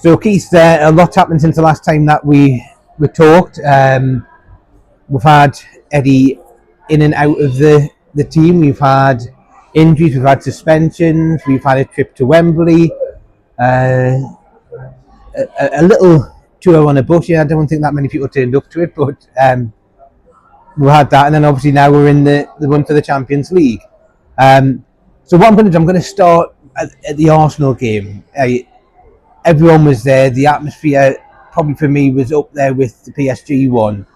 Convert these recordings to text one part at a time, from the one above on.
So Keith, a lot's happened since the last time that we talked. We've had Eddie in and out of the team. We've had injuries, we've had suspensions, we've had a trip to Wembley, a little tour on a bus. I don't think that many people turned up to it, but we had that, and then obviously now we're in the run for the Champions League. So what I'm going to do, I'm going to start at the Arsenal game. Everyone was there. The atmosphere, probably for me, was up there with the PSG one.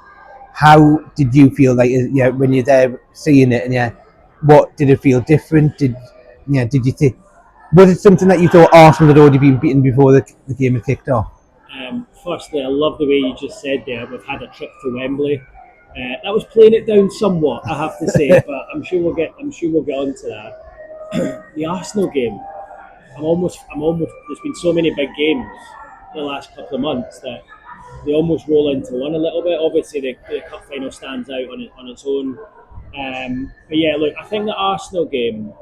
How did you feel like when you're there seeing it, and what did it feel different? Did you think, was it something that you thought Arsenal had already been beaten before the game had kicked off? Firstly, I love the way you just said there. We've had a trip to Wembley. That was playing it down somewhat, I have to say, but I'm sure we'll get onto that. The Arsenal game. I'm almost. There's been so many big games the last couple of months that they almost roll into one a little bit. Obviously, the cup final stands out on its own. But yeah, look, I think the Arsenal game.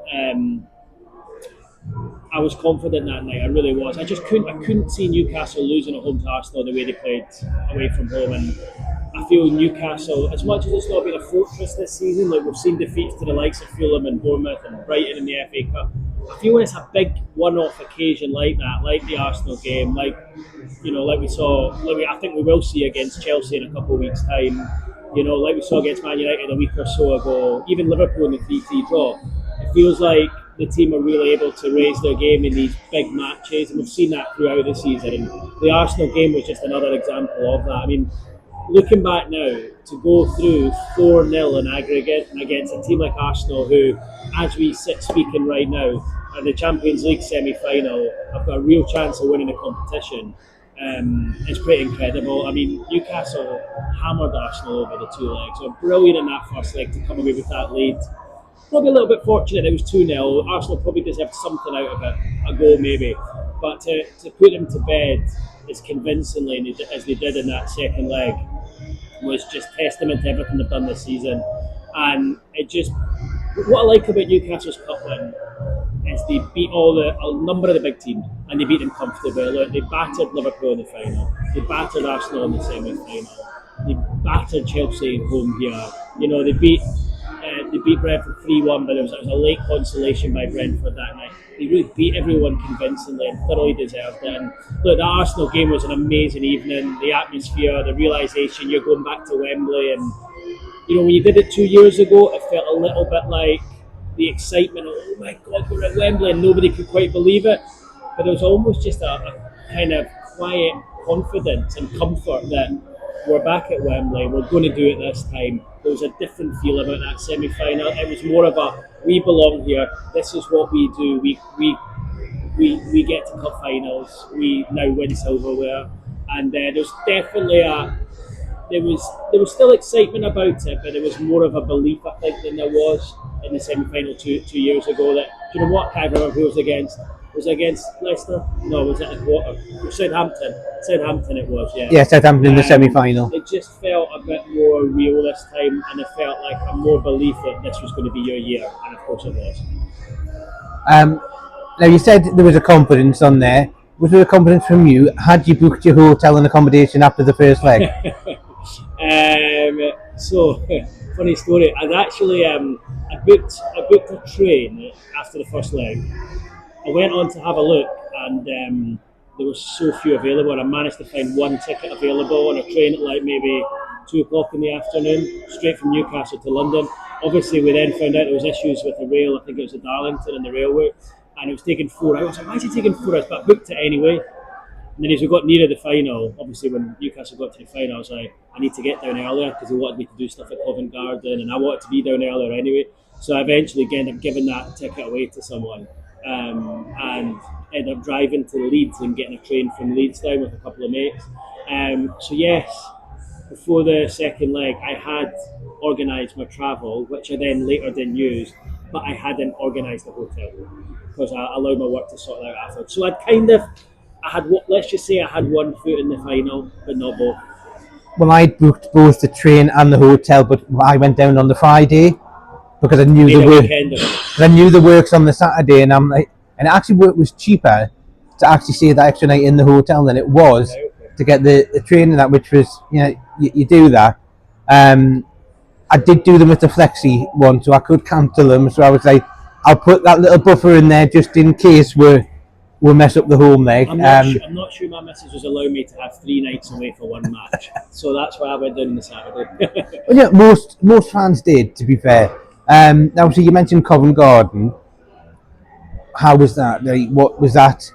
I was confident that night. I really was. I couldn't see Newcastle losing at home to Arsenal the way they played away from home, and I feel Newcastle, as much as it's not been a fortress this season, like we've seen defeats to the likes of Fulham and Bournemouth and Brighton in the FA Cup. I feel when it's a big one-off occasion like that, like the Arsenal game, like we saw, I think we will see against Chelsea in a couple of weeks' time. Like we saw against Man United a week or so ago, even Liverpool in the 3-3 draw. It feels like the team are really able to raise their game in these big matches, and we've seen that throughout the season. And the Arsenal game was just another example of that. I mean, looking back now, to go through 4-0 in aggregate against a team like Arsenal, who, as we sit speaking right now, at the Champions League semi-final, have got a real chance of winning the competition. It's pretty incredible. I mean, Newcastle hammered Arsenal over the two legs. So brilliant in that first leg to come away with that lead. Probably a little bit fortunate it was 2-0. Arsenal probably deserved something out of it, a goal maybe. But to put them to bed as convincingly as they did in that second leg was just testament to everything they've done this season. And what I like about Newcastle's cup win is they beat a number of the big teams, and they beat them comfortably. Look, they battered Liverpool in the final, they battered Arsenal in the semi-final, they battered Chelsea at home here. They beat Brentford 3-1, but it was a late consolation by Brentford that night. They really beat everyone convincingly and thoroughly deserved it. And look, the Arsenal game was an amazing evening. The atmosphere, the realisation you're going back to Wembley, and when you did it 2 years ago, it felt a little bit like the excitement of, oh my God, we're at Wembley, and nobody could quite believe it. But it was almost just a kind of quiet confidence and comfort that we're back at Wembley, we're going to do it this time. There was a different feel about that semi-final. It was more of a, we belong here, this is what we do, we get to cup finals, we now win silverware. And there's definitely there was still excitement about it, but there was more of a belief, I think, than there was in the semi-final two years ago. That, do you know what, I can't remember who it was against. Was it against Leicester? No, was it a quarter? Southampton. Southampton it was, yeah. Yeah, Southampton in the semi-final. It just felt a bit more real this time, and it felt like a more belief that this was going to be your year, and of course it was. Now, you said there was a confidence on there. Was there a confidence from you? Had you booked your hotel and accommodation after the first leg? So, funny story. I'd actually I booked a train after the first leg. I went on to have a look, and there was so few available, and I managed to find one ticket available on a train at like maybe 2 o'clock in the afternoon, straight from Newcastle to London. Obviously, we then found out there was issues with the rail. I think it was at Darlington and the railway, and it was taking 4 hours. I was like, why is it taking 4 hours? But I booked it anyway. And then as we got nearer the final, obviously when Newcastle got to the final, I was like, I need to get down earlier because they wanted me to do stuff at Covent Garden, and I wanted to be down earlier anyway. So I eventually ended up giving that ticket away to someone. And ended up driving to Leeds and getting a train from Leeds down with a couple of mates. So yes, before the second leg, I had organised my travel, which I then later didn't use, but I hadn't organised the hotel because I allowed my work to sort that out afterwards. So let's just say I had one foot in the final, but not both. Well, I booked both the train and the hotel, but I went down on the Friday because I knew the works on the Saturday, and I'm like, and it actually was cheaper to actually stay that extra night in the hotel than it was to get the training that, which was, you do that. I did do them with the flexi one, so I could cancel them. So I was like, I'll put that little buffer in there just in case we'll mess up the home leg. I'm not sure my missus was allowing me to have 3 nights away for one match, so that's why I went down on the Saturday. Well, yeah, most fans did, to be fair. Now, so you mentioned Covent Garden. How was that? Like, what was that?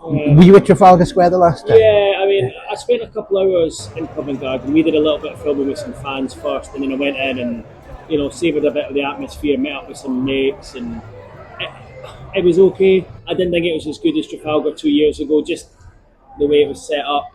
Were you at Trafalgar Square the last time? Yeah, I mean, I spent a couple hours in Covent Garden. We did a little bit of filming with some fans first, and then I went in and, savoured a bit of the atmosphere, met up with some mates, and it was okay. I didn't think it was as good as Trafalgar 2 years ago, just the way it was set up.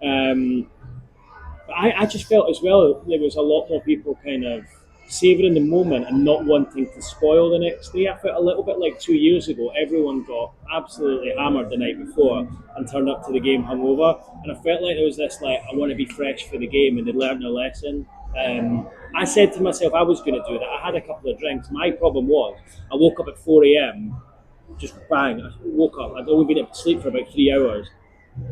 But I just felt as well there was a lot more people kind of savouring the moment and not wanting to spoil the next day. I felt a little bit like 2 years ago. Everyone got absolutely hammered the night before and turned up to the game hungover. And I felt like there was this, like, I want to be fresh for the game, and they'd learned their lesson. I said to myself I was going to do that. I had a couple of drinks. My problem was I woke up at 4 a.m. Just bang. I woke up. I'd only been able to sleep for about 3 hours.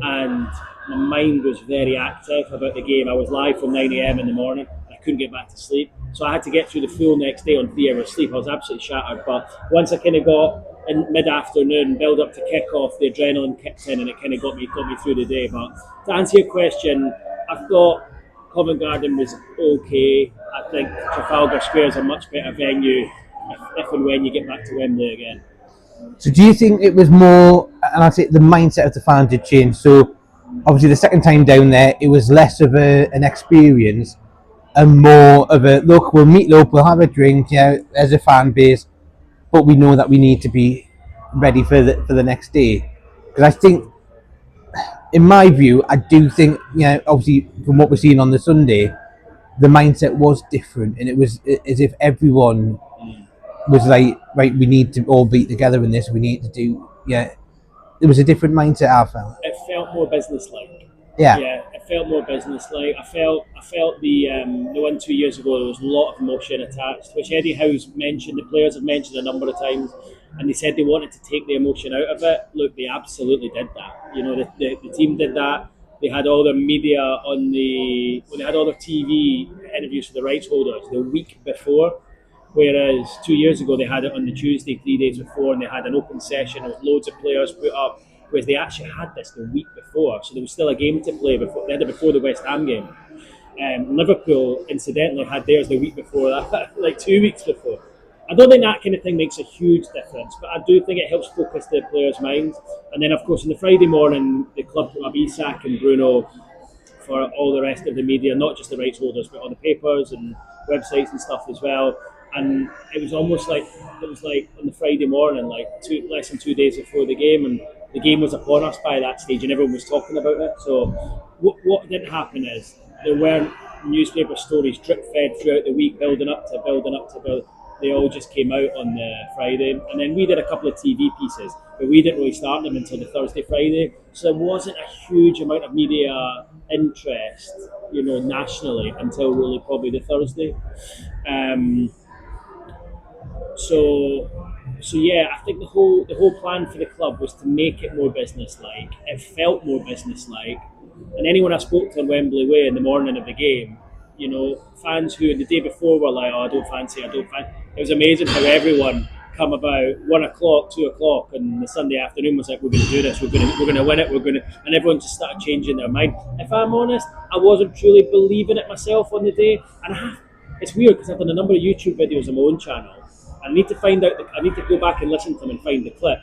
And my mind was very active about the game. I was live from 9 a.m. in the morning. I couldn't get back to sleep. So I had to get through the full next day on 3 hours sleep. I was absolutely shattered. But once I kind of got in mid-afternoon, build up to kick-off, the adrenaline kicked in and it kind of got me through the day. But to answer your question, I thought Covent Garden was okay. I think Trafalgar Square is a much better venue if and when you get back to Wembley again. So do you think it was more, and I'd say the mindset of the fans had changed? So obviously the second time down there, it was less of an experience and more of a, look, we'll meet up, we'll have a drink, as a fan base, but we know that we need to be ready for the next day. Because I think, in my view, I do think, obviously from what we're seeing on the Sunday, the mindset was different, and it was as if everyone was like, right, we need to all be together in this. We need to do, It was a different mindset. I felt. It felt more business-like. Yeah, it felt more business-like. I felt the one 2 years ago. There was a lot of emotion attached, which Eddie Howe's mentioned. The players have mentioned a number of times, and they said they wanted to take the emotion out of it. Look, they absolutely did that. The team did that. They had all their media they had all their TV interviews for the rights holders the week before. Whereas 2 years ago they had it on the Tuesday, 3 days before, and they had an open session with loads of players put up. Whereas they actually had this the week before, so there was still a game to play before. They had it before the West Ham game. Liverpool, incidentally, had theirs the week before that, like 2 weeks before. I don't think that kind of thing makes a huge difference, but I do think it helps focus the players' minds. And then, of course, on the Friday morning, the club put up Isak and Bruno for all the rest of the media, not just the rights holders, but all the papers and websites and stuff as well. And it was almost like on the Friday morning, like less than 2 days before the game, and the game was upon us by that stage, and everyone was talking about it. So what didn't happen is there weren't newspaper stories drip-fed throughout the week, building up to. They all just came out on the Friday, and then we did a couple of TV pieces, but we didn't really start them until the Thursday, Friday. So there wasn't a huge amount of media interest, nationally until really probably the Thursday. So yeah, I think the whole plan for the club was to make it more business-like. It felt more business-like, and anyone I spoke to on Wembley Way in the morning of the game, fans who the day before were like, "Oh, I don't fancy." It was amazing how everyone come about 1 o'clock, 2 o'clock, and the Sunday afternoon was like, "We're going to do this. We're going to win it. And everyone just started changing their mind. If I'm honest, I wasn't truly believing it myself on the day, and it's weird because I've done a number of YouTube videos on my own channel. I need to find out. I need to go back and listen to them and find the clip.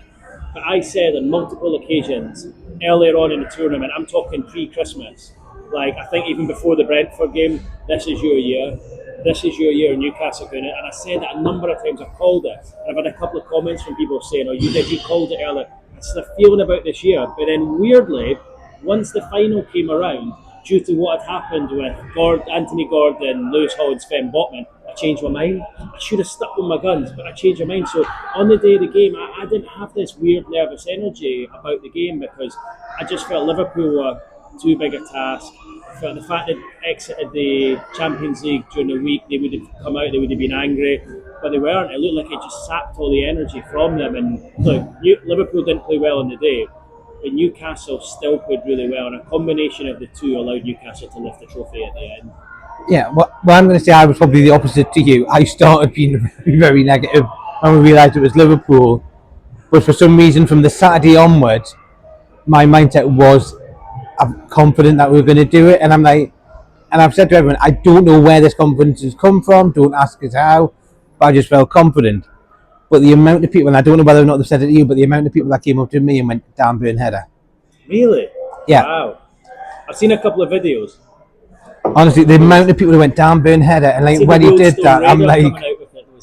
But I said on multiple occasions earlier on in the tournament, I'm talking pre-Christmas, like I think even before the Brentford game, this is your year. This is your year, Newcastle doing it. And I said that a number of times. I've called it. And I've had a couple of comments from people saying, "Oh, you called it earlier." It's the feeling about this year. But then weirdly, once the final came around, due to what had happened with Anthony Gordon, Lewis Hall and Sven Botman, I changed my mind. I should have stuck with my guns, but I changed my mind. So on the day of the game, I didn't have this weird nervous energy about the game because I just felt Liverpool were too big a task. I felt the fact that exited the Champions League during the week, they would have come out, they would have been angry. but they weren't. It looked like it just sapped all the energy from them. And look, Liverpool didn't play well on the day, but Newcastle still played really well, and a combination of the two allowed Newcastle to lift the trophy at the end. Yeah, well, I'm going to say I was probably the opposite to you. I started being very, very negative when we realised it was Liverpool, but for some reason from the Saturday onwards, my mindset was I'm confident that we're going to do it, and I'm like, and I've said to everyone, I don't know where this confidence has come from. Don't ask us how, but I just felt confident. But the amount of people, and I don't know whether or not they've said it to you, but the amount of people that came up to me and went, "Damn burn header." Really? Yeah. Wow. I've seen a couple of videos. Honestly, the amount of people who went, "Damn burn header," and like when he did that, I'm like,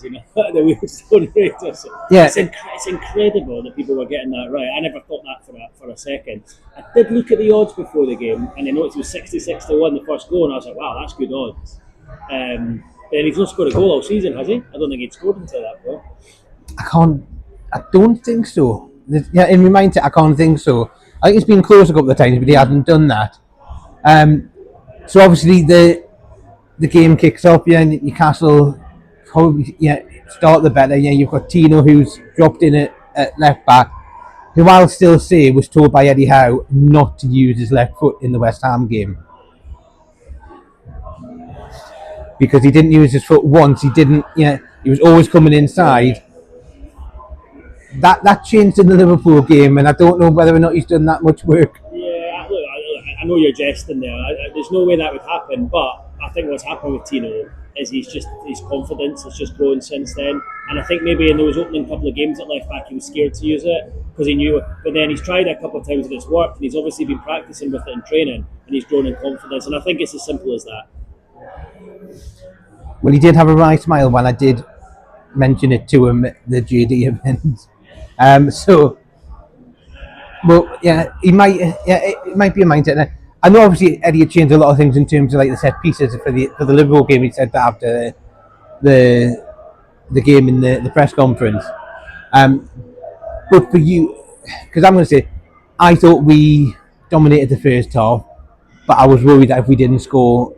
the Wheelstone Raiders. Yeah. It's incredible that people were getting that right. I never thought that for a second. I did look at the odds before the game, and I noticed it was 66-1 the first goal, and I was like, wow, that's good odds. Then he's not scored a goal all season, has he? I don't think he'd scored until that point. I don't think so. Yeah, in my mindset, I can't think so. I think it's been close a couple of times, but he hasn't done that. So obviously the game kicks off. Yeah, Newcastle probably start the better. Yeah, you've got Tino who's dropped in at left back, who I'll still say was told by Eddie Howe not to use his left foot in the West Ham game because he didn't use his foot once. He didn't. Yeah, he was always coming inside. That changed in the Liverpool game, and I don't know whether or not he's done that much work. Yeah, look, I know you're jesting there. There's no way that would happen, but I think what's happened with Tino is his confidence has just grown since then. And I think maybe in those opening couple of games at left back, he was scared to use it because he knew it. But then he's tried it a couple of times and it's worked, and he's obviously been practicing with it in training, and he's grown in confidence. And I think it's as simple as that. Well, he did have a wry smile when I did mention it to him at the JD event. Well, yeah, it might be a mindset. I know obviously Eddie had changed a lot of things in terms of like the set pieces for the Liverpool game. He said that after the game in the press conference. But for you, because I'm going to say, I thought we dominated the first half, but I was worried that if we didn't score,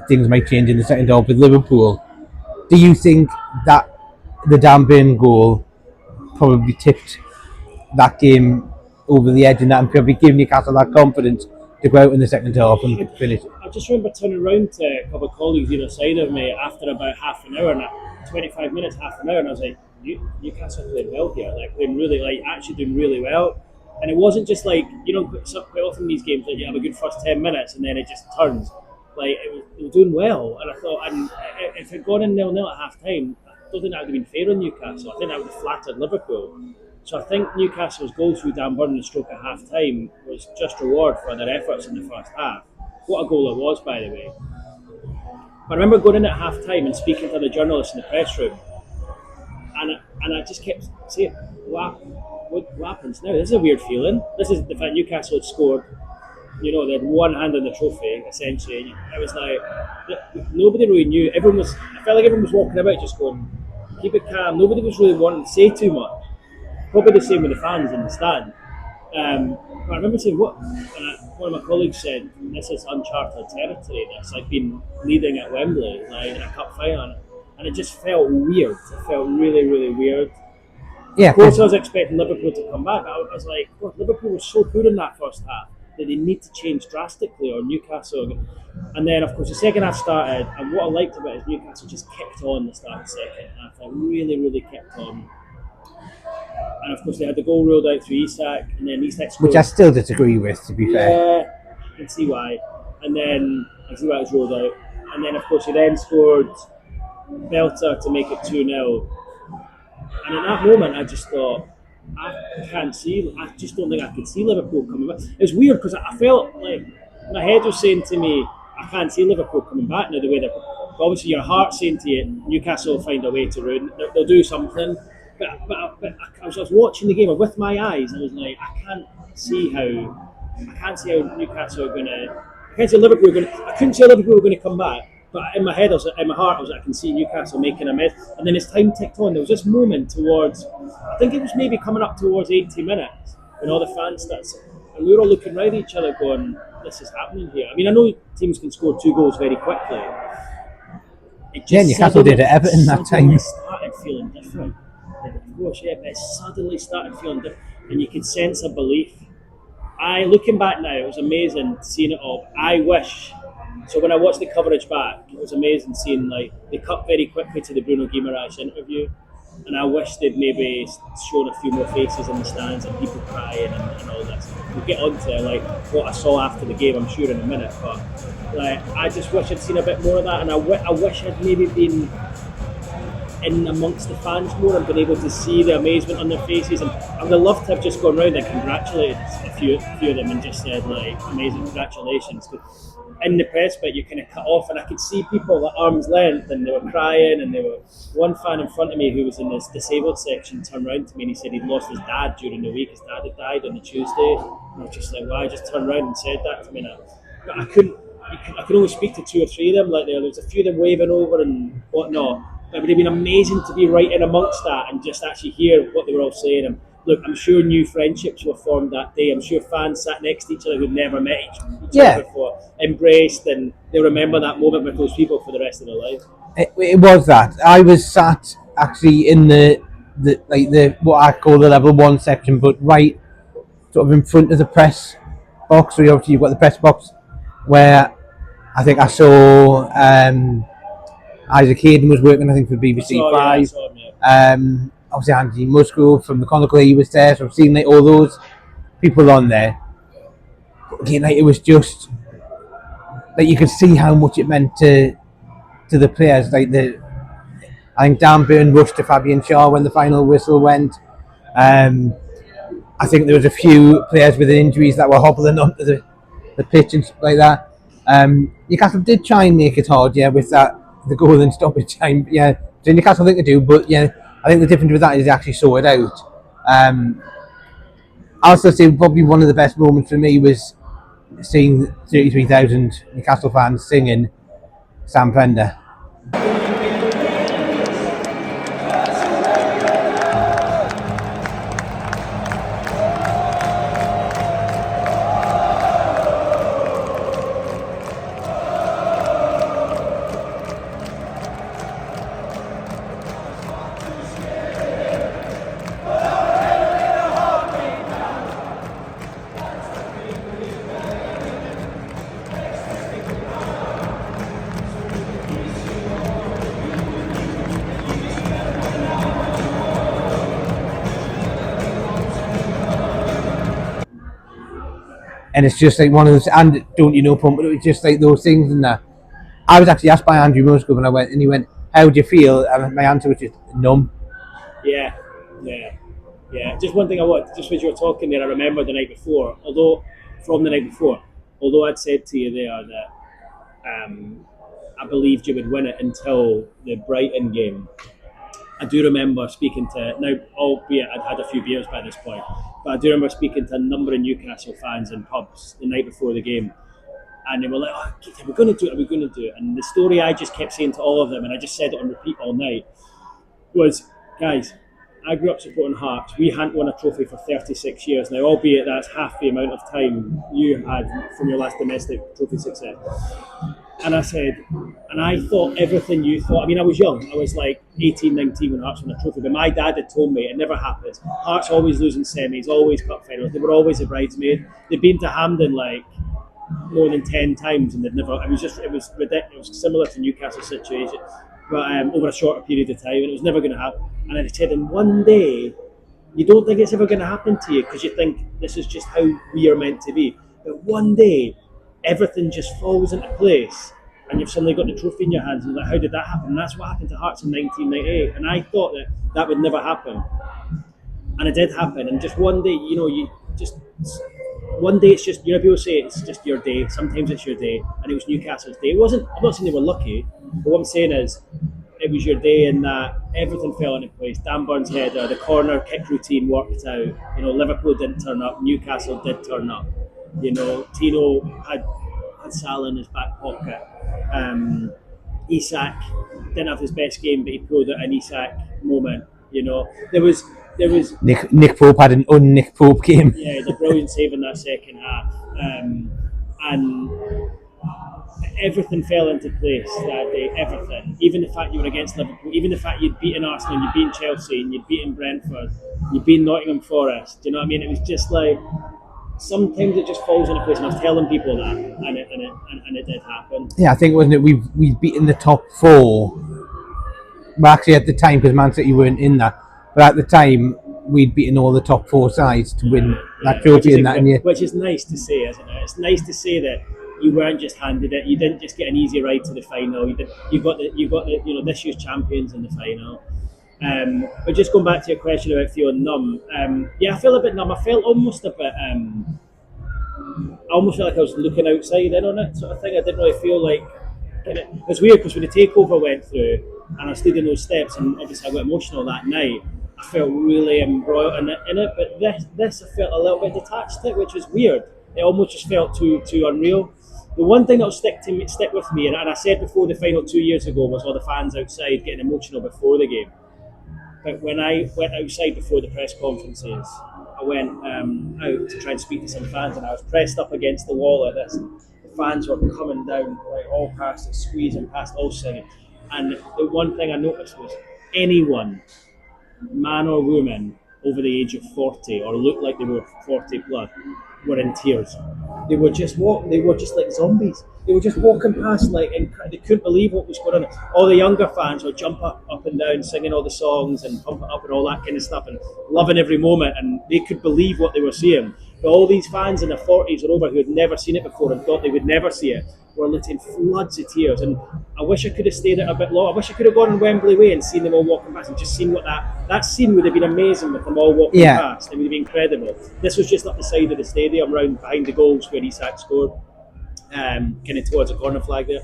things might change in the second half with Liverpool. Do you think that the Dan Burn goal probably tipped that game over the edge and probably gave Newcastle that confidence to go out in the second half and finish? I just remember turning around to a couple of colleagues either side of me after about half an hour, 25 minutes, half an hour, and I was like, Newcastle playing well here, actually doing really well. And it wasn't just like, quite often in these games, like you have a good first 10 minutes and then it just turns. Like, it was doing well. And I thought, and if it had gone in 0-0 at half time, I don't think that would have been fair on Newcastle. I think that would have flattered Liverpool. So I think Newcastle's goal through Dan Burn and stroke at half time was just reward for their efforts in the first half. What a goal it was, by the way. But I remember going in at half time and speaking to the journalists in the press room, and I just kept saying, what happens now? This is a weird feeling. This is the fact Newcastle had scored. They had one hand on the trophy, essentially. It was like, nobody really knew. I felt like everyone was walking about just going, keep it calm. Nobody was really wanting to say too much. Probably the same with the fans in the stand. But I remember saying, one of my colleagues said, this is uncharted territory. It's like being leading at Wembley, in a cup final. And it just felt weird. It felt really, really weird. Yeah. Of course, I was expecting Liverpool to come back. I was like, God, Liverpool was so good in that first half that they need to change drastically, or Newcastle. And then, of course, the second half started, and what I liked about it is Newcastle just kicked on the start of the second half. Really, really kicked on. And of course, they had the goal ruled out through Isak, and then Isak scored. Which I still disagree with, to be fair. Yeah, I can see why. And then I see why it was ruled out. And then, of course, he then scored Belter to make it 2-0. And at that moment, I just thought, I just don't think I could see Liverpool coming back. It's weird because I felt like my head was saying to me, I can't see Liverpool coming back now the way they're. Obviously, your heart's saying to you, Newcastle will find a way to ruin. They'll do something. But I was watching the game with my eyes, and I was like, I can't see how Newcastle are going to. I can't see Liverpool going to. I couldn't see Liverpool were going to come back. But in my head, in my heart, I was like, I can see Newcastle making a mess. And then as time ticked on, there was this moment towards, I think it was maybe coming up towards 80 minutes, when all the fans started, and we were all looking right at each other going, this is happening here. I mean, I know teams can score 2 goals very quickly, it Yeah, just Newcastle did it Everton that time. started feeling different. And of course, yeah, but it suddenly started feeling different, and you could sense a belief. Looking back now, it was amazing seeing it all. I wish. So when I watched the coverage back, it was amazing seeing like they cut very quickly to the Bruno Guimaraes interview, and I wish they'd maybe shown a few more faces in the stands and people crying and all this. We'll get on to like what I saw after the game, I'm sure, in a minute, but like I just wish I'd seen a bit more of that, and I wish I'd maybe been in amongst the fans more and been able to see the amazement on their faces. And I would have loved to have just gone round and congratulated a few of them and just said like amazing congratulations. But in the press bit, you kind of cut off, and I could see people at arm's length, and they were crying, and they were. One fan in front of me who was in this disabled section turned around to me and he said he'd lost his dad during the week. His dad had died on the Tuesday, and I was just like, "Why?" Just turned around and said that to me. But I couldn't. I could only speak to 2 or 3 of them. Like there was a few of them waving over and whatnot. It would have been amazing to be right in amongst that and just actually hear what they were all saying. And look, I'm sure new friendships were formed that day. I'm sure fans sat next to each other who'd never met each other before, embraced, and they'll remember that moment with those people for the rest of their life. It was that. I was sat actually in the what I call the level 1 section, but right sort of in front of the press box. So obviously you've got the press box where I think I saw Isaac Hayden was working, I think, for BBC 5. Obviously Andy Musgrove from the Chronicle, he was there, so I've seen like all those people on there. Again, like, it was just like you could see how much it meant to the players. Like I think Dan Burn rushed to Fabian Shaw when the final whistle went. I think there was a few players with injuries that were hobbling onto the pitch and stuff like that. Newcastle did try and make it hard, with the goal and stoppage time. So Newcastle think they do, but I think the difference with that is they actually saw it out. I also say probably one of the best moments for me was seeing 33,000 Newcastle fans singing Sam Fender. And it's just like one of those, and don't you know, pump, but it was just like those things. And I was actually asked by Andrew Musgrove, and he went, "How do you feel?" And my answer was just numb. Yeah. Just one thing I want, just as you were talking there, I remember the night before, although I'd said to you there that I believed you would win it until the Brighton game. I do remember speaking to, now albeit I'd had a few beers by this point, but I do remember speaking to a number of Newcastle fans in pubs the night before the game, and they were like, "Oh, are we going to do it?" And the story I just kept saying to all of them, and I just said it on repeat all night, was, guys, I grew up supporting Hearts. We hadn't won a trophy for 36 years now, albeit that's half the amount of time you had from your last domestic trophy success. And I said, and I thought everything you thought. I mean, I was young. I was like 18, 19 when Hearts won a trophy. But my dad had told me it never happens. Hearts always losing semis, always cup finals. They were always a bridesmaid. They'd been to Hampden like more than 10 times, and they'd never. It was ridiculous. It was similar to Newcastle's situation, but over a shorter period of time, and it was never going to happen. And I said, and one day, you don't think it's ever going to happen to you because you think this is just how we are meant to be. But one day, everything just falls into place, and you've suddenly got the trophy in your hands, and you're like, how did that happen? And that's what happened to Hearts in 1998. And I thought that would never happen, and it did happen. And just one day, one day it's just, people say it's just your day. Sometimes it's your day, and it was Newcastle's day. It wasn't. I'm not saying they were lucky, but what I'm saying is, it was your day in that everything fell into place. Dan Burns' header, the corner kick routine worked out. Liverpool didn't turn up. Newcastle did turn up. Tino had Salah in his back pocket. Isak didn't have his best game, but he pulled out an Isak moment. There was Nick Pope had an un-Nick Pope game. Yeah, the brilliant save in that second half. And everything fell into place that day. Everything, even the fact you were against Liverpool, even the fact you'd beaten Arsenal, you'd beaten Chelsea, and you'd beaten Brentford, you'd beaten Nottingham Forest. Do you know what I mean? It was just like sometimes it just falls into place, and I was telling people that, and it did happen. Yeah, I think, wasn't it? We've beaten the top four. Well, actually, at the time, because Man City weren't in that, but at the time we'd beaten all the top four sides to win that trophy in that year. Which is nice to say, isn't it? It's nice to say that you weren't just handed it. You didn't just get an easy ride to the final. You got the this year's champions in the final. But just going back to your question about feeling numb, yeah, I feel a bit numb. I felt almost a bit. I almost felt like I was looking outside in on it, sort of thing. I didn't really feel like. It's weird because when the takeover went through and I stood in those steps, and obviously I got emotional that night. I felt really embroiled in it, but this I felt a little bit detached to it, which was weird. It almost just felt too unreal. The one thing that'll stick with me, and I said before the final 2 years ago, was all the fans outside getting emotional before the game. But when I went outside before the press conferences, I went out to try and speak to some fans, and I was pressed up against the wall like this. The fans were coming down, like all past it, squeezing past, all singing. And the one thing I noticed was anyone, man or woman, over the age of 40 or looked like they were 40 plus, were in tears. They were just like zombies. They were just walking past, like, and they couldn't believe what was going on. All the younger fans would jump up and down, singing all the songs and pump it up and all that kind of stuff, and loving every moment, and they could believe what they were seeing. But all these fans in their 40s or over who had never seen it before and thought they would never see it were letting floods of tears. And I wish I could have stayed there a bit longer. I wish I could have gone on Wembley Way and seen them all walking past and just seen what that scene would have been amazing with them all walking past. It would have been incredible. This was just up the side of the stadium, round behind the goals where Isak scored, kind of towards a corner flag there.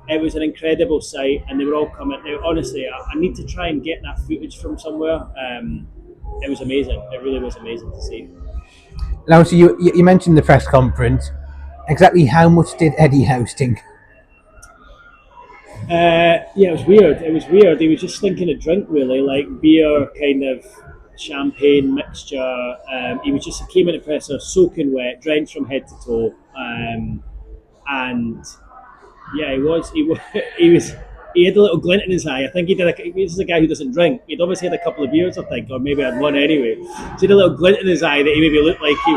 It was an incredible sight, and they were all coming. Honestly, I need to try and get that footage from somewhere. It was amazing. It really was amazing to see. Now, so you mentioned the press conference. Exactly how much did Eddie Howe stink? Yeah, it was weird. He was just stinking a drink, really, like beer, kind of champagne mixture. He came in the presser soaking wet, drenched from head to toe, and yeah, he had a little glint in his eye. I think this is a guy who doesn't drink. He'd obviously had a couple of beers, I think, or maybe had one anyway. So he had a little glint in his eye that he maybe looked like he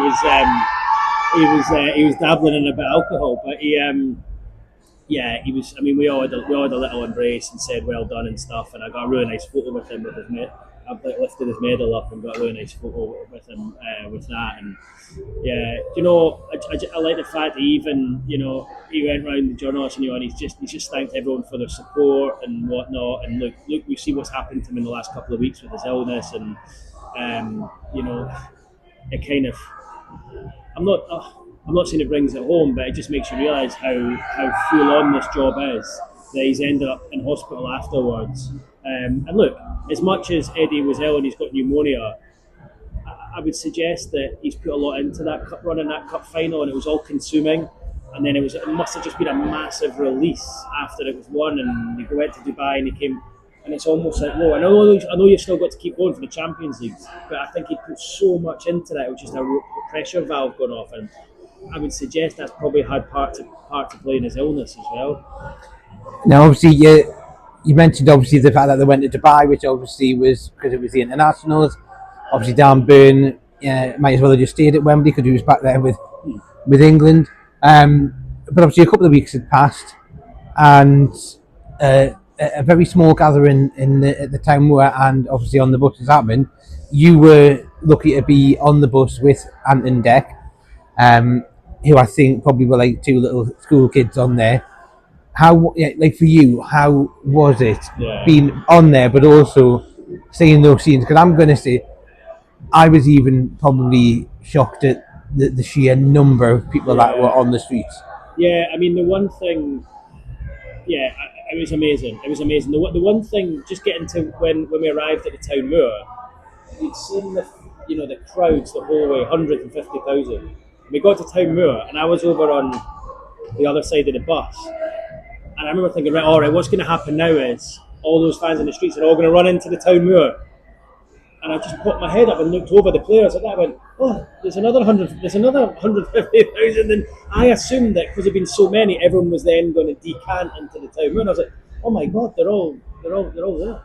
was dabbling in a bit of alcohol. But he was. I mean, we all had a little embrace and said well done and stuff. And I got a really nice photo with him with his mate. I lifted his medal up and got a really nice photo with him with that. And yeah, I like the fact that even he went round the journalists and he's just thanked everyone for their support and whatnot. And look, we see what's happened to him in the last couple of weeks with his illness, and it kind of. I'm not saying it brings it home, but it just makes you realise how full on this job is. That he's ended up in hospital afterwards. And look, as much as Eddie was ill and he's got pneumonia, I would suggest that he's put a lot into that cup run and that cup final, and it was all consuming. And then it must have just been a massive release after it was won, and he went to Dubai and he came, and it's almost like, whoa, I know you've still got to keep going for the Champions League, but I think he put so much into that. It was just a pressure valve going off, and I would suggest that's probably had part to play in his illness as well. Now, obviously, you mentioned obviously the fact that they went to Dubai, which obviously was because it was the internationals. Obviously, Dan Burn might as well have just stayed at Wembley because he was back there with England. But obviously, a couple of weeks had passed, and a very small gathering at the Town Moor, and obviously on the buses happened. You were lucky to be on the bus with Ant Dec, who I think probably were like two little school kids on there. How, like for you, how was it being on there, but also seeing those scenes? Because I'm going to say, I was even probably shocked at the sheer number of people that were on the streets. Yeah, I mean, the one thing, it was amazing. It was amazing. The one thing, just getting to when we arrived at the Town Moor, you'd seen the crowds the whole way, 150,000. We got to Town Moor, and I was over on the other side of the bus. And I remember thinking, all right, what's going to happen now is all those fans in the streets are all going to run into the Town Moor. And I just popped my head up and looked over the players like that. I went, oh, there's another 150,000. And I assumed that because there'd been so many, everyone was then going to decant into the town. And I was like, oh my God, they're all there.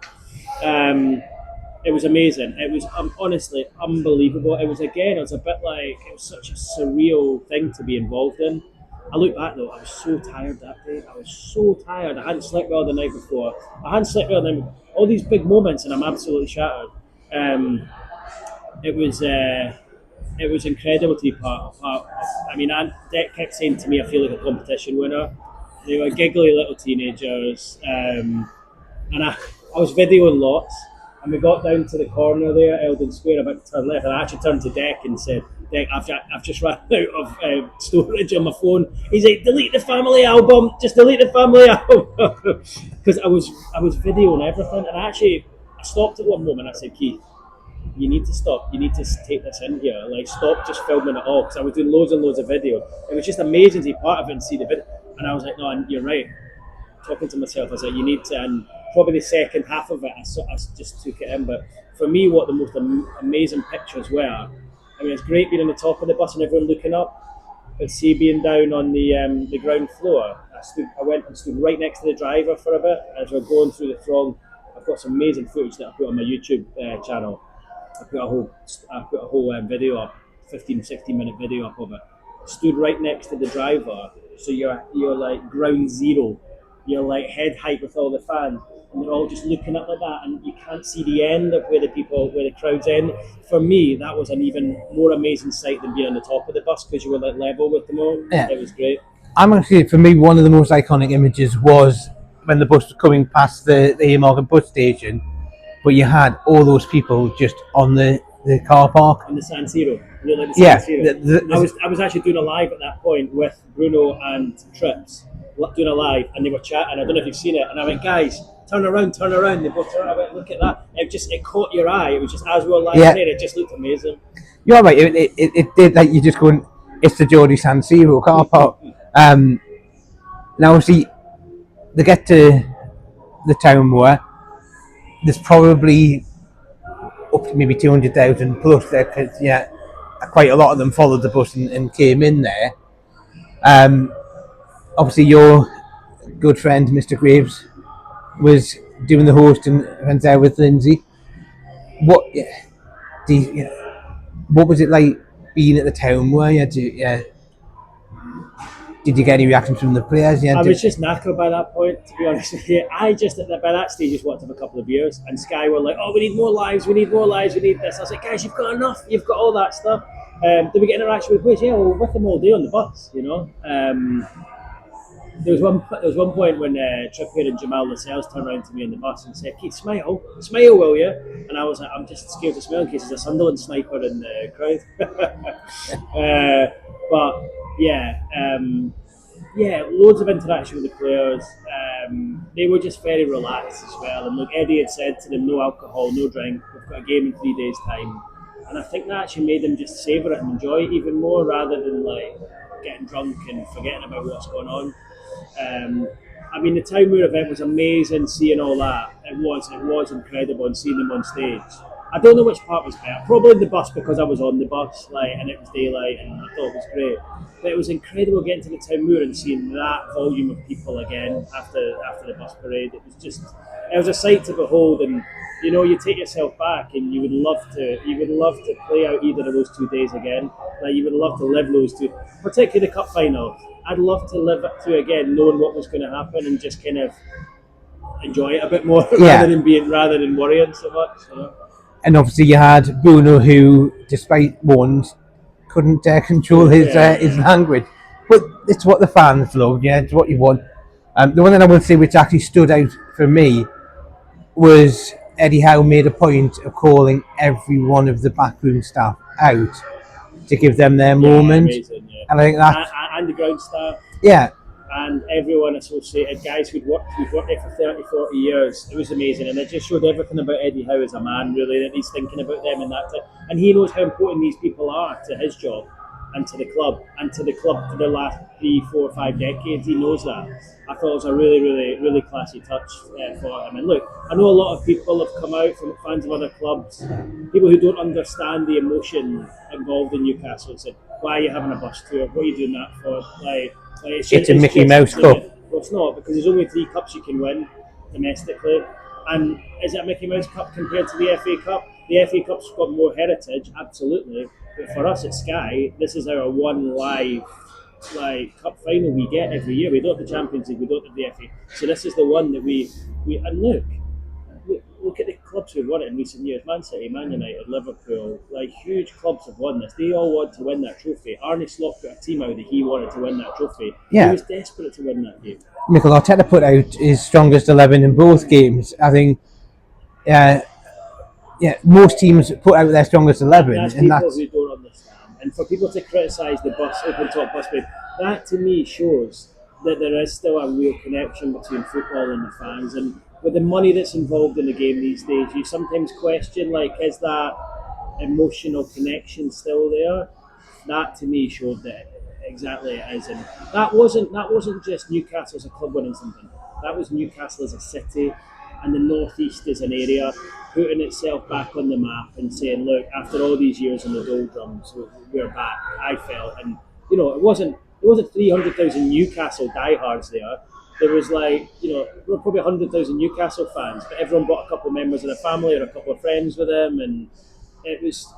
It was amazing. It was honestly unbelievable. It was a bit like, it was such a surreal thing to be involved in. I look back though, I was so tired that day. I was so tired. I hadn't slept well the night before. All these big moments, and I'm absolutely shattered. It was incredible to be part of. I mean, Ant Dec kept saying to me, I feel like a competition winner. They were giggly little teenagers, and I was videoing lots. And we got down to the corner there, Eldon Square, about to turn left, and I actually turned to Dec and said, Dec, I've just run out of storage on my phone. He's like, delete the family album, just delete the family album. Because I was videoing everything, and I stopped at one moment. I said, Keith, you need to stop. You need to take this in here. Like, stop just filming it all. Because I was doing loads and loads of video. It was just amazing to be part of it and see the video. And I was like, no, you're right. Talking to myself, I was like, you need to. And probably the second half of it, I just took it in. But for me, what the most amazing pictures were, I mean, it's great being on the top of the bus and everyone looking up. But see, being down on the ground floor, I went and stood right next to the driver for a bit as we're going through the throng. I've got some amazing footage that I put on my YouTube channel. I put a whole video up, 16 minute video up of it. Stood right next to the driver, so you're like ground zero. You're like head height with all the fans, and they're all just looking up like that, and you can't see the end of where the crowd's end. For me, that was an even more amazing sight than being on the top of the bus because you were like level with them all. Yeah. It was great. For me, one of the most iconic images was when the bus was coming past the Haymarket bus station, but you had all those people just on the car park. On the San Siro. Like the San Siro. I was actually doing a live at that point with Bruno and Trips, doing a live, and they were chatting. I don't know if you've seen it. And I went, guys, turn around. They both turned around. I went, look at that. It caught your eye. It was just as we were live there, it just looked amazing. You're right. It did, like, you just going, it's the Geordie San Siro car park. Now, obviously, they get to the town where there's probably up to maybe 200,000 plus there, because quite a lot of them followed the bus and came in there. Obviously, your good friend Mr. Graves was doing the hosting and there with Lindsay. What was it like being at the town where did you get any reactions from the players? I was just knackered by that point, to be honest with you. I just, by that stage, just wanted to have a couple of beers. And Sky were like, oh, we need more lives, we need this. I was like, guys, you've got enough. You've got all that stuff. Did we get interaction with players? Yeah, well, we're with them all day on the bus, you know. There was one point when Trippier and Jamal Lascelles turned around to me on the bus and said, Keith, smile, will you? And I was like, I'm just scared to smile in case there's a Sunderland sniper in the crowd. But loads of interaction with the players. They were just very relaxed as well. And look, Eddie had said to them, no alcohol, no drink. We've got a game in 3 days' time. And I think that actually made them just savour it and enjoy it even more, rather than like getting drunk and forgetting about what's going on. I mean, the Town Moor event was amazing, seeing all that. It was incredible, and seeing them on stage. I don't know which part was better. Probably the bus, because I was on the bus, and it was daylight, and I thought it was great. But it was incredible getting to the Town Moor and seeing that volume of people again after the bus parade. It was a sight to behold, and you take yourself back, and you would love to play out either of those 2 days again. Like, you would love to live those two, particularly the cup final. I'd love to live it through again, knowing what was going to happen, and just kind of enjoy it a bit more rather than worrying so much. And obviously, you had Bruno, who, despite warnings, couldn't control his language. But it's what the fans love. Yeah, it's what you want. The one that I would say which actually stood out for me was Eddie Howe made a point of calling every one of the backroom staff out to give them their moment. Amazing, yeah. And I think that and the ground staff. Yeah. And everyone associated, guys who'd worked there for 30, 40 years. It was amazing, and it just showed everything about Eddie Howe as a man, really, that he's thinking about them and that. And he knows how important these people are to his job. and to the club for the last 3, 4, 5 decades. He knows that. I thought it was a really, really, really classy touch for him. And look, I know a lot of people have come out from fans of other clubs, people who don't understand the emotion involved in Newcastle, and said, "Why are you having a bus tour? What are you doing that for?" It's a Mickey Mouse Cup. Well, it's not, because there's only 3 cups you can win domestically. And is it a Mickey Mouse Cup compared to the FA Cup? The FA Cup's got more heritage, absolutely. But for us at Sky, this is our one live cup final we get every year. We don't have the Champions League, we don't have the FA. So this is the one that we and look at the clubs who've won it in recent years. Man City, Man United, Liverpool, huge clubs have won this. They all want to win that trophy. Arne Slot put a team out that he wanted to win that trophy. Yeah. He was desperate to win that game. Mikel Arteta put out his strongest 11 in both games. I think, most teams put out their strongest 11, That's people who don't understand. And for people to criticise the open top bus bid, that to me shows that there is still a real connection between football and the fans. And with the money that's involved in the game these days, you sometimes question, is that emotional connection still there? That to me showed that exactly it is. And that wasn't just Newcastle as a club winning something. That was Newcastle as a city and the North East as an area putting itself back on the map and saying, look, after all these years in the doldrums, we're back. I felt, and it wasn't 300,000 Newcastle diehards there. There was there were probably 100,000 Newcastle fans, but everyone brought a couple of members of their family or a couple of friends with them, and it was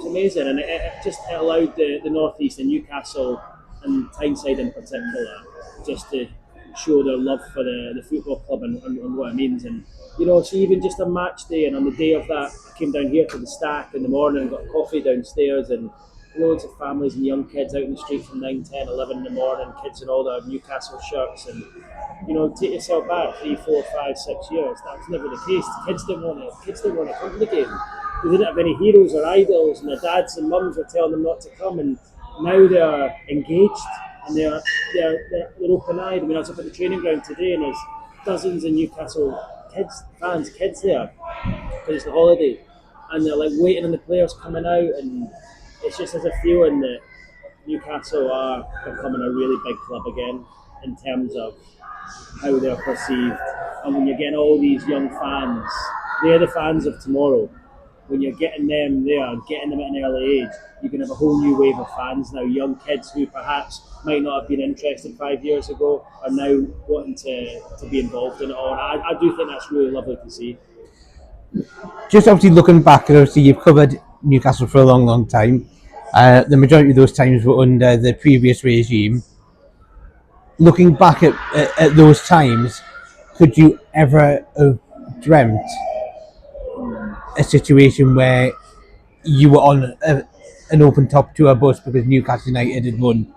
amazing, and it allowed the North East and Newcastle and Tyneside in particular just to show their love for the football club and what it means. And so even just a match day, and on the day of that, I came down here to the Stack in the morning and got coffee downstairs, and loads of families and young kids out in the street from 9, 10, 11 in the morning, kids in all their Newcastle shirts, and take yourself back 3, 4, 5, 6 years. That was never the case. Kids didn't want to come to the game. They didn't have any heroes or idols, and their dads and mums were telling them not to come, and now they're engaged and they're open-eyed. I was up at the training ground today, and there's dozens of Newcastle kids there, because it's the holiday, and they're waiting on the players coming out, and it's just as a feeling that Newcastle are becoming a really big club again in terms of how they're perceived. And when you're getting all these young fans, they're the fans of tomorrow. When you're getting them there, getting them at an early age, you can have a whole new wave of fans now. Young kids who perhaps might not have been interested 5 years ago are now wanting to be involved in it all. And I do think that's really lovely to see. Just obviously looking back, obviously you've covered Newcastle for a long, long time. The majority of those times were under the previous regime. Looking back at those times, could you ever have dreamt a situation where you were on an open top tour bus because Newcastle United had won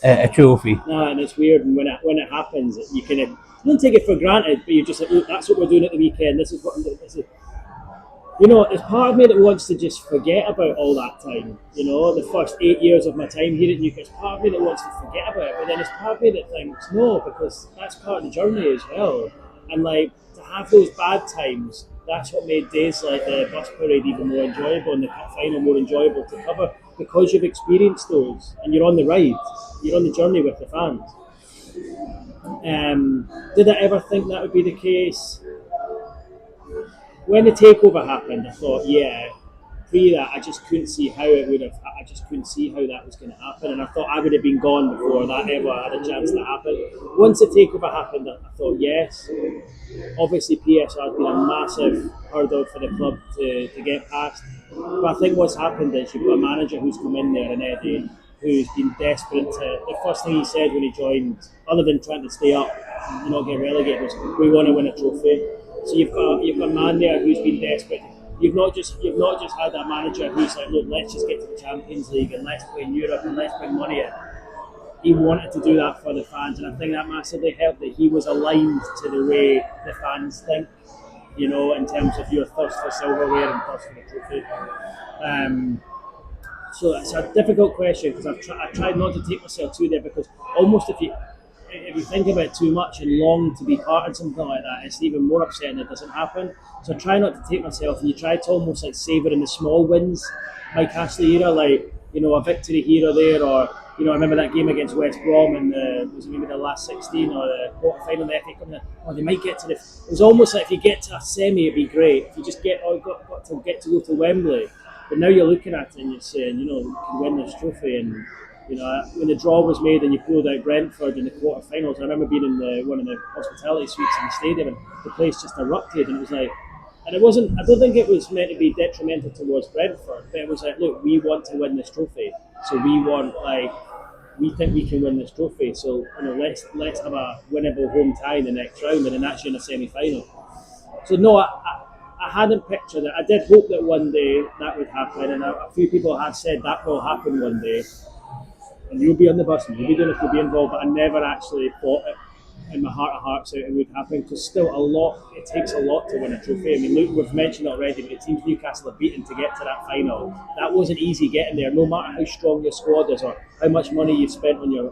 a trophy? No, and it's weird when it happens. You don't take it for granted, but you just like, look, that's what we're doing at the weekend. This is what I'm doing. There's part of me that wants to just forget about all that time. The first 8 years of my time here at Newcastle, there's part of me that wants to forget about it, but then there's part of me that thinks no, because that's part of the journey as well. And to have those bad times, that's what made days like the bus parade even more enjoyable and the cup final more enjoyable to cover, because you've experienced those and you're on the ride, you're on the journey with the fans. Did I ever think that would be the case? When the takeover happened, I thought, pre that, I just couldn't see how it would have. I just couldn't see how that was going to happen, and I thought I would have been gone before that ever had a chance to happen. Once the takeover happened, I thought, yes, obviously PSR has been a massive hurdle for the club to get past. But I think what's happened is you've got a manager who's come in there, and Eddie, who's been desperate to. The first thing he said when he joined, other than trying to stay up and not get relegated, was, "We want to win a trophy." So you've got a man there who's been desperate. You've not just had a manager who's like, look, let's just get to the Champions League and let's play in Europe and let's bring money in. He wanted to do that for the fans, and I think that massively helped that he was aligned to the way the fans think, in terms of your thirst for silverware and thirst for the trophy. So it's a difficult question, because I've tried not to take myself too there, because almost if you think about it too much and long to be part of something like that, it's even more upsetting that it doesn't happen. So I try not to take myself, and you try to almost savour in the small wins, like Ashley era, a victory here or there, or I remember that game against West Brom in was it maybe the last 16 or the quarter final of the FA Cup, or they might get to the. It was almost like if you get to a semi, it'd be great. If you just got to get to go to Wembley, but now you're looking at it and you're saying, you can win this trophy, and when the draw was made and you pulled out Brentford in the quarter-finals, I remember being in one of the hospitality suites in the stadium, and the place just erupted, and it was like. And it wasn't. I don't think it was meant to be detrimental towards Brentford, but it was like, look, we want to win this trophy, so we think we can win this trophy. So let's have a winnable home tie in the next round, and then actually in a semi-final. So no, I hadn't pictured it. I did hope that one day that would happen, and a few people have said that will happen one day, and you'll be on the bus and you'll be doing it, you'll be involved. But I never actually thought it in my heart of hearts it would happen, because still it takes a lot to win a trophy. I mean, look, we've mentioned it already, but the teams Newcastle have beaten to get to that final, that wasn't easy getting there, no matter how strong your squad is or how much money you've spent on your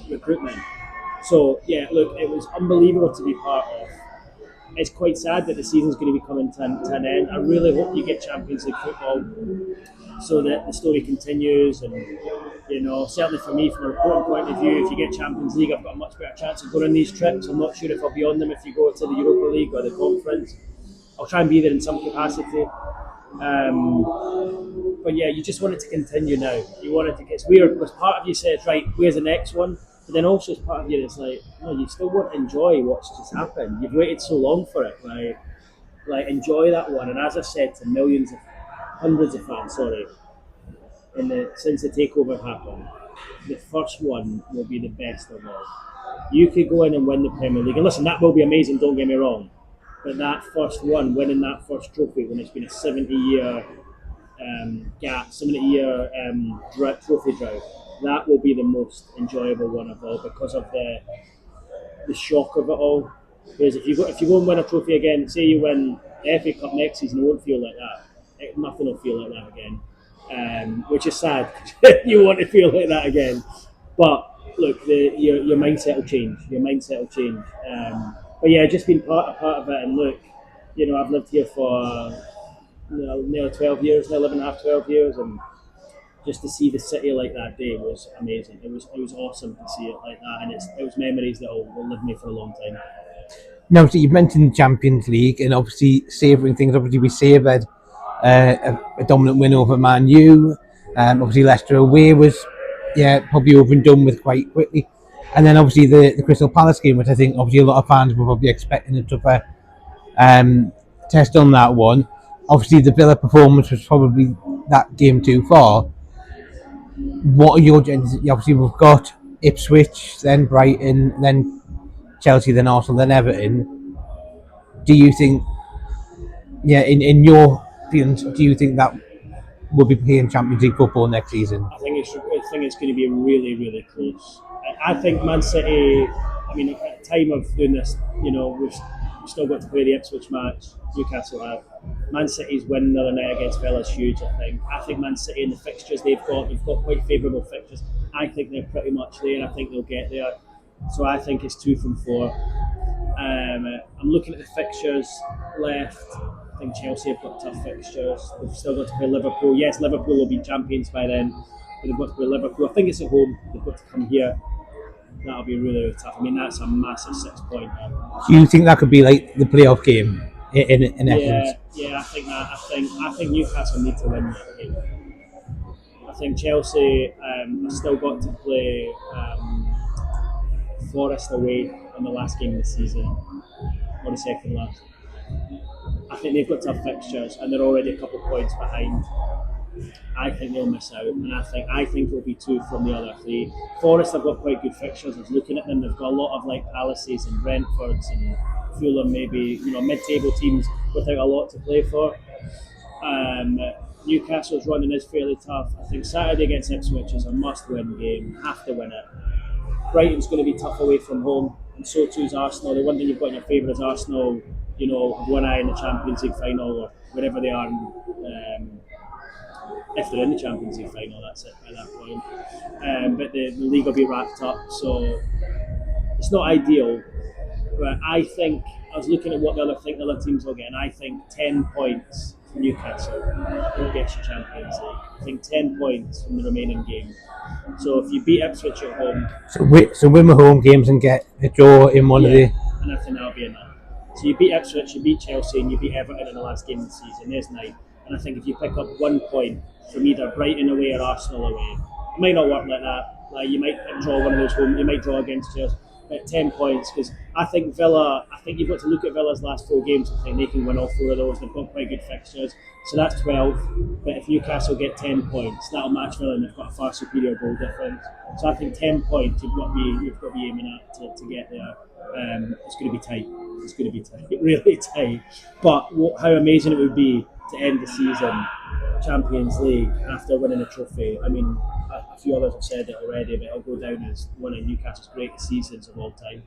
recruitment. So yeah, look, it was unbelievable to be part of. It's quite sad that the season's going to be coming to an end. I really hope you get Champions League football so that the story continues. And certainly for me, from a reporting point of view, if you get Champions League, I've got a much better chance of going on these trips. I'm not sure if I'll be on them if you go to the Europa League or the Conference. I'll try and be there in some capacity. But yeah, you just want it to continue now. You want it to get. It's weird because part of you says, right, where's the next one? But then also, as part of you, it's like, no, you still want to enjoy what's just happened. You've waited so long for it, right? Like, enjoy that one. And as I said to hundreds of fans, since the takeover happened, the first one will be the best of all. You could go in and win the Premier League. And listen, that will be amazing, don't get me wrong. But that first one, winning that first trophy when it's been a 70-year gap, 70-year trophy drought, that will be the most enjoyable one of all because of the shock of it all. Because if you go and win a trophy again, say you win the FA Cup next season, it won't feel like that. Nothing will feel like that again, which is sad. You want to feel like that again, but look, your mindset will change. Your mindset will change. But yeah, just being part of it, and look, I've lived here for nearly 12 years, 12 years, and just to see the city like that day was amazing. It was awesome to see it like that, and it was memories that will live with me for a long time. Now, so you've mentioned the Champions League and obviously savouring things. Obviously, we savoured a dominant win over Man U. Obviously, Leicester away was probably over and done with quite quickly. And then obviously the Crystal Palace game, which I think obviously a lot of fans were probably expecting a tougher test on that one. Obviously, the Villa performance was probably that game too far. What are your obviously we've got Ipswich, then Brighton, then Chelsea, then Arsenal, then Everton. Do you think, in your feelings, do you think that we'll be playing Champions League football next season? I think it's going to be really, really close. I think Man City, I mean, at the time of doing this, we've still got to play the Ipswich match. Newcastle have. Man City's win the other night against Villa is huge, I think. I think Man City and the fixtures they've got quite favourable fixtures. I think they're pretty much there. I think they'll get there. So I think it's 2 from 4. I'm looking at the fixtures left. I think Chelsea have got tough fixtures. They've still got to play Liverpool. Yes, Liverpool will be champions by then, but they've got to play Liverpool. I think it's at home. They've got to come here. That'll be really, really tough. I mean, that's a massive 6 point. Do you think that could be like the playoff game in essence? Yeah, I think that. I think Newcastle need to win that game. I think Chelsea have still got to play Forest away in the last game of the season, or the second last. I think they've got tough fixtures and they're already a couple of points behind. I think they'll miss out, and I think it'll be 2 from the other 3. Forest have got quite good fixtures. I was looking at them; they've got a lot of like Palaces and Brentfords and Fulham, maybe mid-table teams without a lot to play for. Newcastle's running is fairly tough. I think Saturday against Ipswich is a must-win game. Have to win it. Brighton's going to be tough away from home, and so too is Arsenal. The one thing you've got in your favour is Arsenal. Have one eye in the Champions League final or wherever they are. If they're in the Champions League final, that's it at that point. But the league will be wrapped up, so it's not ideal. But I think I was looking at what the other teams will get, and I think 10 points Newcastle gets you Champions League. I think 10 points from the remaining game. So if you beat Ipswich at home, So win the home games and get a draw in one of the. and I think that'll be enough. So you beat Ipswich, you beat Chelsea, and you beat Everton in the last game of the season. There's 9. And I think if you pick up 1 point from either Brighton away or Arsenal away, it might not work like that. Like you might draw one of those home, you might draw against Chelsea. But 10 points, because I think you've got to look at Villa's last 4 games and think they can win all 4 of those. They've got quite good fixtures. So that's 12. But if Newcastle get 10 points, that'll match Villa and they've got a far superior goal difference. So I think 10 points you've got to be aiming at to get there. It's going to be tight. It's going to be tight, really tight. But how amazing it would be to end the season Champions League after winning a trophy. I mean, a few others have said it already, but it'll go down as one of Newcastle's greatest seasons of all time.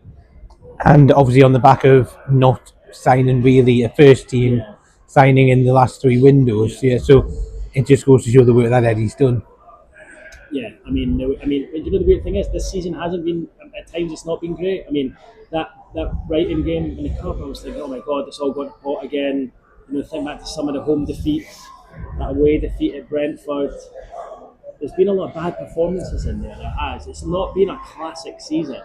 And obviously on the back of not signing really a first team, signing in the last 3 windows. So it just goes to show the work that Eddie's done. Yeah, I mean, you know the weird thing is this season hasn't been, at times it's not been great. I mean, that Brighton game in the cup, I was thinking, oh my god, it's all going to pot again. You know, think back to some of the home defeats, that away defeat at Brentford. There's been a lot of bad performances in there. There has. It's not been a classic season,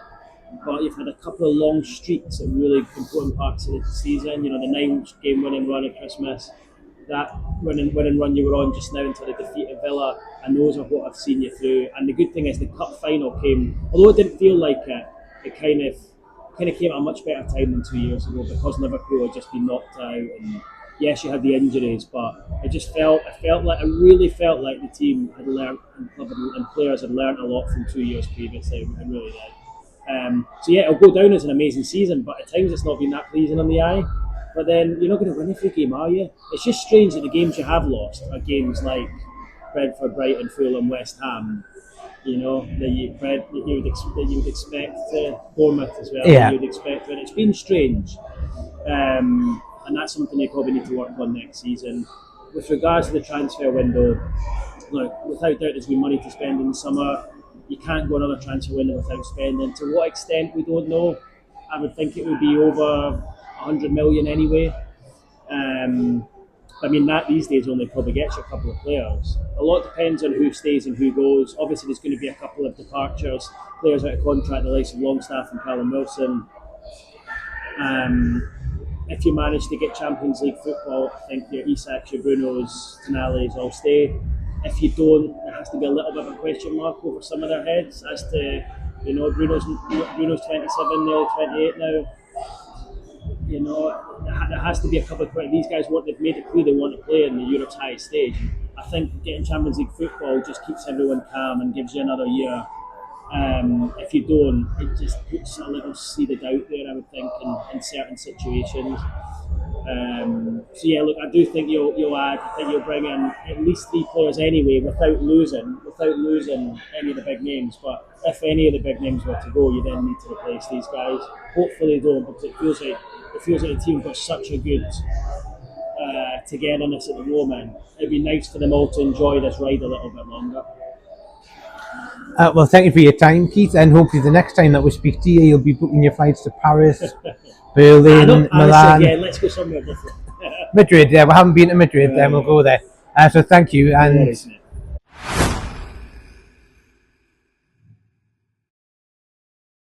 but you've had a couple of long streaks at really important parts of the season. You know, the 9-game winning run at Christmas, that winning run you were on just now until the defeat of Villa, and those are what I've seen you through. And the good thing is the cup final came, although it didn't feel like it kind of came at a much better time than 2 years ago because Liverpool had just been knocked out, and yes, you had the injuries, but it really felt like the team had learned and players had learned a lot from 2 years previously. It really did. So yeah, it'll go down as an amazing season, but at times it's not been that pleasing on the eye. But then you're not going to win every game, are you? It's just strange that the games you have lost are games like Brentford, Brighton, Fulham, West Ham. You know, that you would expect Bournemouth as well. Yeah. You would expect, and it's been strange. And that's something they probably need to work on next season. With regards to the transfer window, look, without doubt there's been money to spend in the summer. You can't go another transfer window without spending. To what extent, we don't know. I would think it would be over 100 million anyway. I mean, that these days only probably gets you a couple of players. A lot depends on who stays and who goes. Obviously, there's going to be a couple of departures, players out of contract, the likes of Longstaff and Callum Wilson. If you manage to get Champions League football, I think your Isaks, your Brunos, Tonales all stay. If you don't, there has to be a little bit of a question mark over some of their heads as to, you know, Bruno's 27, nearly 28 now. You know, there has to be a couple of these guys. They've made it clear they want to play in the Europe's highest stage. I think getting Champions League football just keeps everyone calm and gives you another year. If you don't, it just puts a little seed of doubt there, I would think, in certain situations. So yeah, look, I do think you'll add. I think you'll bring in at least 3 players anyway, without losing any of the big names. But if any of the big names were to go, you then need to replace these guys. Hopefully, they don't, because it feels like the team got such a good togetherness at the moment. It'd be nice for them all to enjoy this ride a little bit longer. Well, thank you for your time, Keith, and hopefully the next time that we speak to you, you'll be booking your flights to Paris, Berlin, Milan. Yeah, let's go somewhere different. Madrid, yeah, we haven't been to Madrid, then we'll go there. So thank you, and